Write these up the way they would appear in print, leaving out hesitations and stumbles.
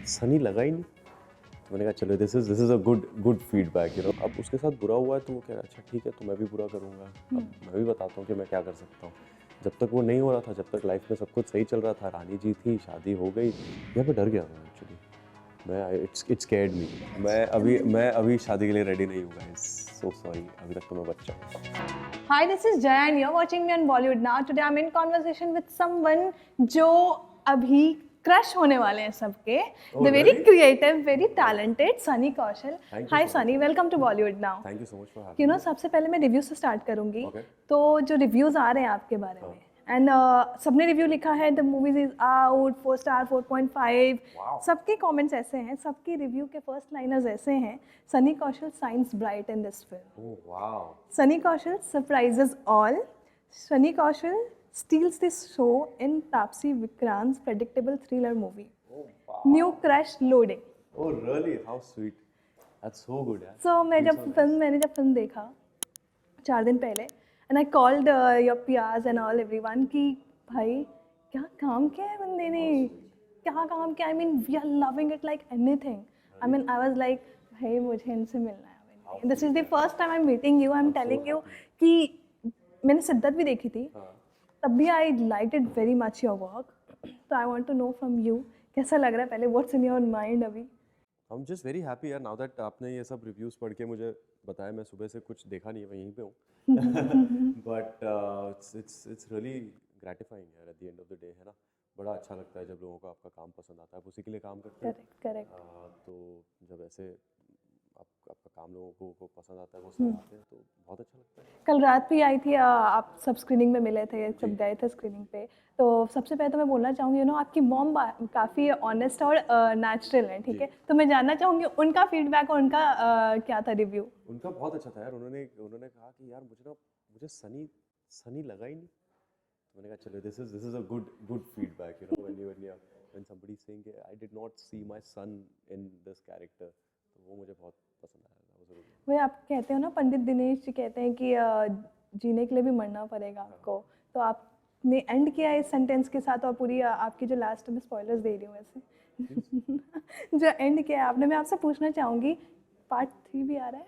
सनी लगा ही नहीं। तो मैंने कहा चलो this is a good feedback, अब उसके साथ बुरा हुआ है तो वो कह रहा अच्छा ठीक है तो मैं भी बुरा करूँगा। अब मैं भी बताता हूँ कि मैं क्या कर सकता हूँ। जब तक वो नहीं हो रहा था, जब तक लाइफ में सब कुछ सही चल रहा था, रानी जी थी, शादी हो गई, यहाँ पे डर गया मैं एक्चुअली। इट स्कैर्ड मी। मैं अभी शादी के लिए रेडी नहीं हूँ गाइस, सो सॉरी, अभी तक तो मैं बच्चा हूँ। Hi, this is Jaya and you're watching me on Bollywood Now. Today I'm in conversation with someone जो अभी क्रश होने वाले हैं सबके. Oh, The very really? creative, very talented Sunny Kaushal. Thank you Hi so much. Sunny, welcome to Bollywood Now. Thank you so much for having me. सबसे पहले मैं review से स्टार्ट करूंगी. Okay. तो जो रिव्यूज आ रहे हैं आपके बारे में एंड सबने रिव्यू लिखा है the movies is out 4 star 4.5. Wow. सबके कमेंट्स ऐसे हैं, सबके रिव्यू के फर्स्ट लाइनर्स ऐसे हैं. Sunny Kaushal shines bright in this film. Oh wow. Sunny Kaushal surprises all. Sunny Kaushal steals this show in Taapsee Vikrant's predictable thriller movie. Oh wow. New crush loading. Oh really? How sweet. That's so good यार। So Feels so मैंने जब film देखा 4 दिन पहले and I called your PRs and all everyone कि भाई क्या काम किया है बंदे ने, क्या काम किया. I mean we are loving it like anything. I mean I was like भाई मुझे इनसे मिलना है. This is the first time I'm meeting you. I'm telling you कि मैंने सिद्दत भी देखी थी, तब भी I liked it very much your work. So I want to know from you कैसा लग रहा है पहले, what's in your mind अभी. I'm just very happy यार, नाउ दैट आपने ये सब रिव्यूज पढ़ के मुझे बताया। मैं सुबह से कुछ देखा नहीं है, मैं यहीं पे हूँ। बट इट्स रियली ग्रेटिफाइंग यार, at the end of the day, है ना। बड़ा अच्छा लगता है जब लोगों को आपका काम पसंद आता है, आप उसी के लिए काम करते हैं। करेक्ट. तो जब ऐसे आपका काम लोगों को पसंद आता है, वो सराहते हैं, तो बहुत अच्छा लगता है। कल रात भी आई थी, आप सब स्क्रीनिंग में मिले थे, सब गए थे स्क्रीनिंग पे. तो सबसे पहले तो मैं बोलना चाहूँगी आपकी मॉम काफ़ी ऑनेस्ट और नेचुरल है, ठीक है. तो मैं जानना चाहूँगी उनका फीडबैक और उनका क्या था रिव्यू. उनका बहुत अच्छा था यार। उन्होंने कहा कि यार मुझे सनी लगा ही नहीं। तो मैंने कहा चलो this is a good feedback, when somebody is saying I did not see my son in this character, तो वो मुझे बहुत पसंद आया था, वो ज़रूर। वही आप कहते हो ना, पंडित दिनेश जी कहते हैं कि जीने के लिए भी मरना पड़ेगा आपको. तो आपने एंड किया इस सेंटेंस के साथ, और पूरी आपकी जो लास्ट में स्पॉयलर्स दे रही हूँ वैसे जो एंड किया है आपने, मैं आपसे पूछना चाहूँगी पार्ट 3 भी आ रहा है.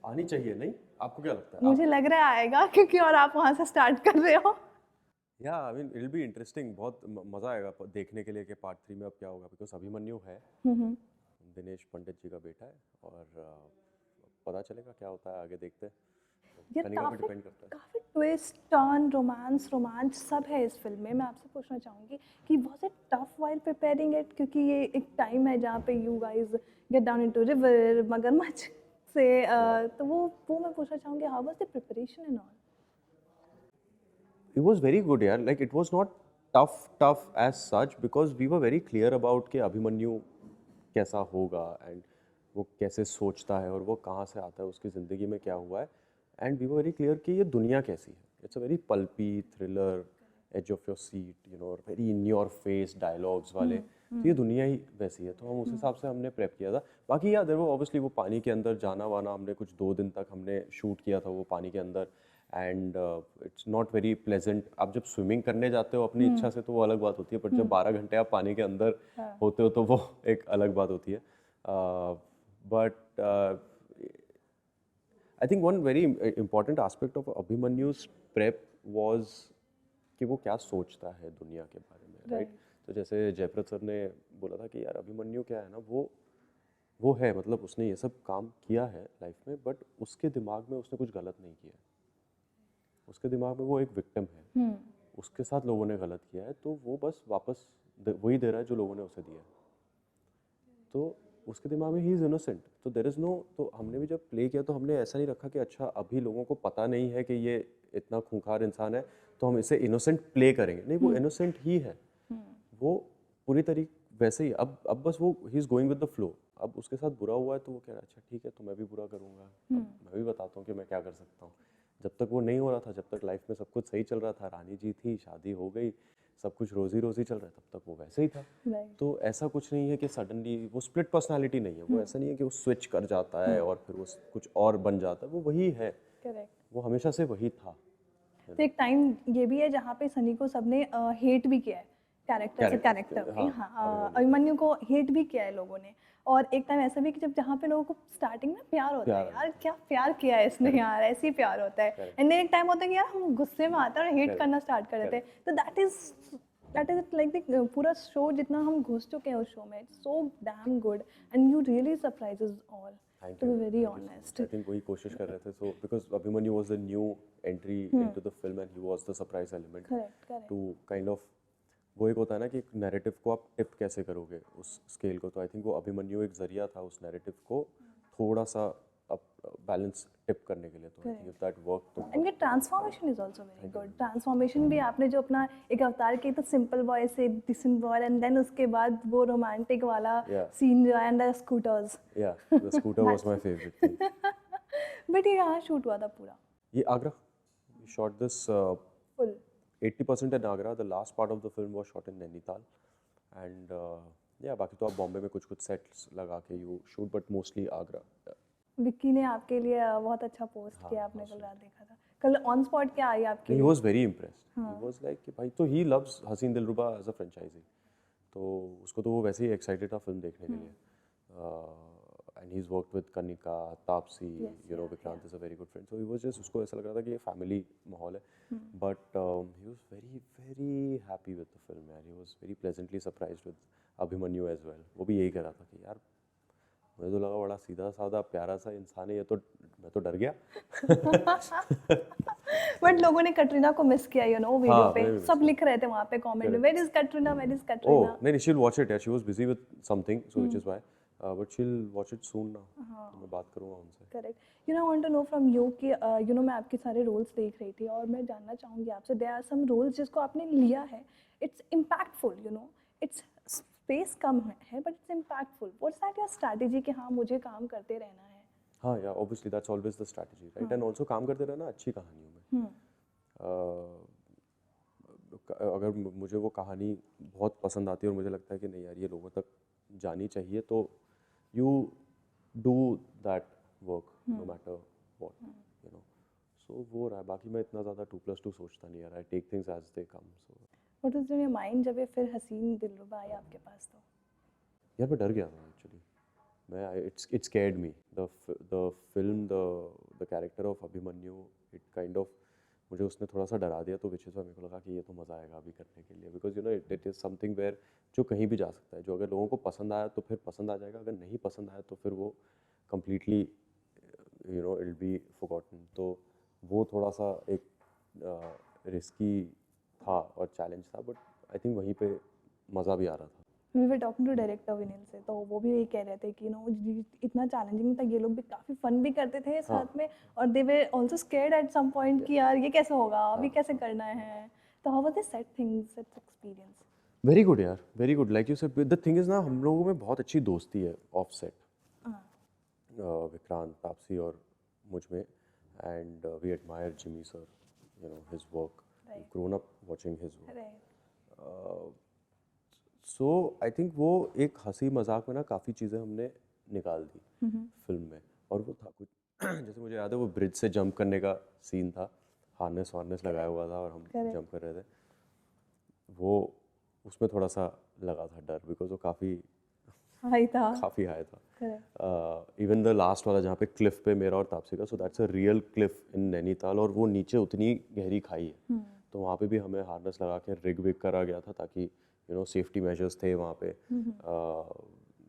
आनी चाहिए, नहीं? आपको क्या लगता है? मुझे लग रहा है आएगा, क्योंकि और आप वहाँ से स्टार्ट कर रहे हो. या I mean it will be interesting, बहुत मज़ा आएगा देखने के लिए कि पार्ट 3 में अब क्या होगा। बिकॉज अभिमन्यु है, दिनेश पंडित जी का बेटा है, और पता चलेगा क्या होता है, आगे देखते हैं। ये सनी पे डिपेंड करता है। काफ़ी ट्विस्ट टर्न रोमांच सब है इस फिल्म में. मैं आपसे पूछना चाहूँगी कि was it tough while preparing it, क्योंकि ये एक टाइम है जहाँ पे you guys get down into river मगरमच्छ से, तो वो मैं पूछना चाहूँगी how was the preparation and all. It was very good यार, like it was not tough as such because we were very clear about कि अभिमन्यु कैसा होगा एंड वो कैसे सोचता है और वो कहाँ से आता है, उसकी ज़िंदगी में क्या हुआ है, and we were very clear कि ये दुनिया कैसी है. It's a very pulpy thriller, edge of your seat, very in your face dialogues वाले. तो ये दुनिया ही वैसी है, तो हम उस हिसाब से हमने प्रेप किया था. बाकी यार देयर वर ऑब्वियसली वो पानी के अंदर जाना वाना, हमने कुछ 2 दिन तक हमने शूट किया था वो पानी के अंदर, and it's not very pleasant. आप जब स्विमिंग करने जाते हो अपनी इच्छा से तो वो अलग बात होती है, बट जब 12 घंटे आप पानी के अंदर होते हो तो वो एक अलग बात होती है. But I think one very important aspect of अभिमन्यु's प्रेप वाज कि वो क्या सोचता है दुनिया के बारे में, राइट? तो जैसे जयप्रद सर ने बोला था कि यार अभिमन्यु क्या है ना, वो है, मतलब उसने ये सब काम किया है लाइफ में, बट उसके दिमाग में उसने कुछ गलत नहीं किया. उसके दिमाग में वो एक विक्टिम है, उसके साथ लोगों ने गलत किया है, तो वो बस वापस वही दे रहा है जो लोगों ने उसे दिया है. तो उसके दिमाग में ही इज़ इनोसेंट. तो देयर इज़ नो, तो हमने भी जब प्ले किया तो हमने ऐसा नहीं रखा कि अच्छा अभी लोगों को पता नहीं है कि ये इतना खूंखार इंसान है तो हम इसे इनोसेंट प्ले करेंगे. नहीं, वो इनोसेंट ही है, वो पूरी तरीके वैसे ही. अब बस वो he is going with the flow. अब उसके साथ बुरा हुआ है तो वो कह रहा है अच्छा ठीक है तो मैं भी बुरा करूँगा. अब मैं भी बताता हूँ कि मैं क्या कर सकता हूँ. जब तक वो नहीं हो रहा था, जब तक लाइफ में सब कुछ सही चल रहा था, रानी जी थी, शादी हो गई, सब कुछ रोजी रोजी चल रहा है, तब तक वो वैसे ही था. तो ऐसा कुछ नहीं है कि सडनली वो स्प्लिट पर्सनालिटी नहीं है. वो ऐसा नहीं है कि वो स्विच कर जाता है और फिर वो कुछ और बन जाता है. वो वही है, वो हमेशा से वही था. तो एक टाइम ये भी है जहाँ पे सनी को सबने हेट भी किया है कैरेक्टर से Character, कैरेक्टर भी। हाँ, हाँ, अभिमन्यु को हेट भी किया है लोगों ने, और एक टाइम ऐसा भी कि जब जहाँ पे लोगों को स्टार्टिंग में प्यार होता है, प्यार यार क्या प्यार किया है इसने यार, ऐसे ही प्यार होता है, Correct. एंड देन एक टाइम होता है कि यार हम गुस्से में आते हैं और हेट Correct. करना स्टार्ट कर देते हैं, तो दैट इज लाइक द पूरा शो जितना हम घुस चुके हैं उस शो में, it's so damn good and you really surprises all, Thank to you. Be very Thank you so honest. much. I think वही कोशिश कर रहे थे. So because Abhimanyu was the new entry into the film and he was the surprise element correct correct to kind of, वो एक होता है ना कि एक नैरेटिव को आप टिप कैसे करोगे उस स्केल को, तो आई थिंक वो अभिमन्यु एक जरिया था उस नैरेटिव को थोड़ा सा अब बैलेंस टिप करने के लिए, तो I think if that work तो and your transformation is also very good. Transformation भी आपने जो अपना एक अवतार किया, तो सिंपल बॉय से डिसेंट बॉय, एंड देन उसके बाद वो रोमांटिक वाला Yeah. सीन जो है, एंड द स्कूटर्स। या the scooter was my favourite thing. But ये यहाँ शूट हुआ था पूरा ये Agra, we shot this full? 80% in Agra. The last part of the film was shot in Nainital, and yeah, बाकी तो आप बॉम्बे में कुछ सेट्स लगा के you shoot, but mostly Agra. Yeah. Vicky ने आपके लिए बहुत अच्छा पोस्ट किया, आपने कल रात देखा था, कल ऑन स्पॉट क्या आई आपके He लिए? was very impressed. He was like कि भाई तो he loves हसीन दिलरुबा as a franchisee. तो उसको तो वो वैसे ही एक्साइटेड था फिल्म देखने के लिए. And he's worked with Kanika, Taapsee, you know, Vikrant is a very good friend. So he was just, उसको ऐसा लग रहा था कि ये family माहौल है. But he was very very happy with the film, man. He was very pleasantly surprised with Abhimanyu as well. वो भी यही कह रहा था कि यार मुझे तो लगा बड़ा सीधा साधा प्यारा सा इंसान है ये, तो मैं तो डर गया. बट लोगों ने कटरीना को मिस किया, यू नो, वीडियो हाँ, पे very सब लिख रहे थे वहाँ पे कमेंट में, where is Katrina, where is Katrina. Oh, नहीं, she'll watch it. Yeah, she was busy with something, so which is why. But she'll watch it soon now. तो मैं बात करूँगा उनसे. Correct. You know, I want to know from you कि you know मैं आपके सारे रोल्स देख रही थी, और मैं जानना चाहूँगी आपसे, देयर आर सम रोल्स जिसको आपने लिया है, it's impactful, you know, it's space कम है but it's impactful, what's that your strategy कि हाँ मुझे काम करते रहना है? हाँ, yeah, obviously that's always the strategy, right? And also काम करते रहना अच्छी कहानियों में. अगर मुझे वो कहानी बहुत पसंद आती है और मुझे लगता है कि नहीं यार ये लोगों तक जानी चाहिए, तो you do that work no matter what, you know. So वो रहा है. बाकी मैं इतना ज़्यादा 2+2 सोचता नहीं यार. I take things as they come. So what is in your mind जब ये फिर हसीन दिलरुबा आई आपके पास? तो यार मैं डर गया था actually. It scared me. The film, the character of Abhimanyu, it kind of, मुझे उसने थोड़ा सा डरा दिया, तो विच इज़ वाई मेरे को लगा कि ये तो मज़ा आएगा अभी करने के लिए, because you know it is something where जो कहीं भी जा सकता है, जो अगर लोगों को पसंद आया तो फिर पसंद आ जाएगा, अगर नहीं पसंद आया तो फिर वो completely you know it be forgotten. तो वो थोड़ा सा एक रिस्की था और चैलेंज था, बट आई थिंक वहीं पे मज़ा भी आ रहा था. We were talking to director Vineel से, तो वो भी यही कह रहे थे कि नो इतना चैलेंजिंग था, ये लोग भी काफ़ी फन भी करते थे साथ में, और they were also scared at some point कि यार ये कैसे होगा, अभी कैसे करना है. तो how was the set things, set experience? Very good यार, very good. Like you said, the thing is ना, हम लोगों में बहुत अच्छी दोस्ती है ऑफ सेट, विक्रांत, तापसी और मुझ में, and we admire Jimmy sir, you know his work, grown up watching his work. So I think वो एक हंसी मजाक में ना काफ़ी चीज़ें हमने निकाल दी फिल्म में, और वो था कुछ जैसे मुझे याद है वो ब्रिज से जंप करने का सीन था, हार्नेस लगाया हुआ था और हम जंप कर रहे थे, वो उसमें थोड़ा सा लगा था डर, बिकॉज वो काफ़ी हाई था. इवन द लास्ट वाला जहाँ पे क्लिफ पे मेरा और तापसी का, so that's a real cliff in Nainital, और वो नीचे उतनी गहरी खाई है, तो वहाँ पे भी हमें हार्नेस लगा के रिग करा गया था, ताकि यू नो सेफ्टी मेजर्स थे वहाँ पे,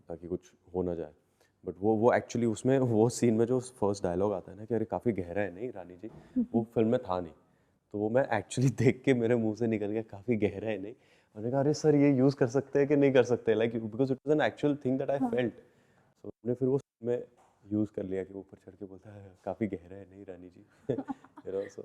ताकि कुछ हो ना जाए. बट वो एक्चुअली उसमें वो सीन में जो फर्स्ट डायलॉग आता है ना कि अरे काफ़ी गहरा है नहीं रानी जी, वो फिल्म में था नहीं, तो वो मैं एक्चुअली देख के मेरे मुंह से निकल गया काफ़ी गहरा है नहीं, और मैंने कहा अरे सर ये यूज़ कर सकते हैं कि नहीं कर सकते, like because it was an actual thing that I felt. So हमने फिर वो में यूज़ कर लिया कि ऊपर चढ़ के बोलता है काफ़ी गहरा है नहीं रानी जी. यू नो, सो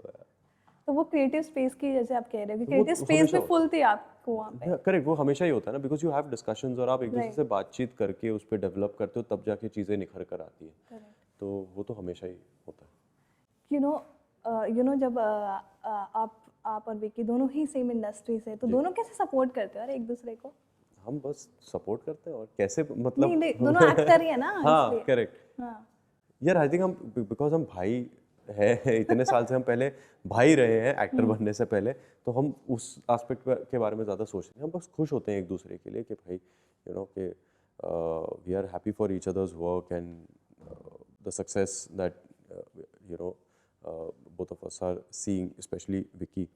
तो वो क्रिएटिव स्पेस की, जैसे आप कह रहे हो कि क्रिएटिव स्पेस में फुल थी आपको वहाँ पे. करेक्ट, वो हमेशा ही होता है ना, बिकॉज यू हैव डिस्कशंस और आप एक दूसरे से बातचीत करके उस पर डेवलप करते हो, तब जाके चीज़ें निखर कर आती है. तो वो तो हमेशा ही होता है. यू नो जब आप और विकी दोनों ही सेम इंडस्ट्री से, तो दोनों कैसे सपोर्ट करते हो एक दूसरे को? हम बस सपोर्ट करते हैं, और कैसे मतलब नहीं, दोनों एक्टर ही है ना. हाँ, करेक्ट. हाँ यार आई थिंक हम, बिकॉज हम भाई है इतने साल से हम पहले भाई रहे हैं एक्टर बनने से पहले, तो हम उस एस्पेक्ट के बारे में ज़्यादा सोचते हैं। हम बस खुश होते हैं एक दूसरे के लिए कि भाई यू नो कि we are happy for each others work and the success that you know both of us are seeing, specially Vicky.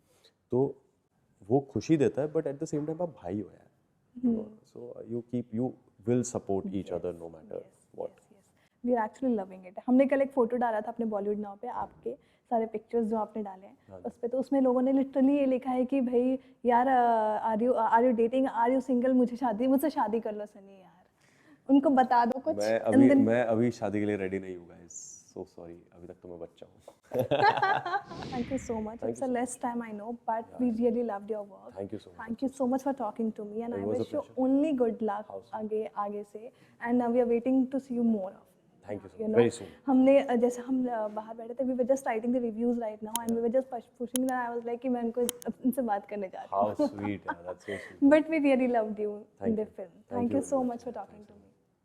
तो वो खुशी देता है, but at the same time आप भाई हो यार, so you will support each other no matter what. We are actually loving it. हमने कल एक फ़ोटो डाला था अपने बॉलीवुड नाउ पे, आपके सारे पिक्चर्स जो आपने डाले हैं उस पे, तो उसमें लोगों ने लिटरली ये लिखा है कि भाई यार are you dating, are you single, मुझसे शादी कर लो सनी यार। उनको बता दो कुछ। मैं अभी शादी के लिए रेडी नहीं हूँ गाइस, सो सॉरी, अभी तक तो मैं बच्चा हूँ। Thank you so much. It's a less time, I know, but we really loved your work. Thank you so much. Thank you so much for talking to me, and I It was a wish you pleasure. only good luck आगे से, and we are waiting to see you more of. Thank you so You much. know, Very soon. हमने जैसे हम बाहर बैठे थे, we were just writing the reviews right now, and we were just pushing that. I was like कि मैं उनको इनसे बात करने जा रही How sweet, yeah, that's so sweet. हूँ. But we really loved you in Thank the you. film. Thank Thank you you so very much for talking to me.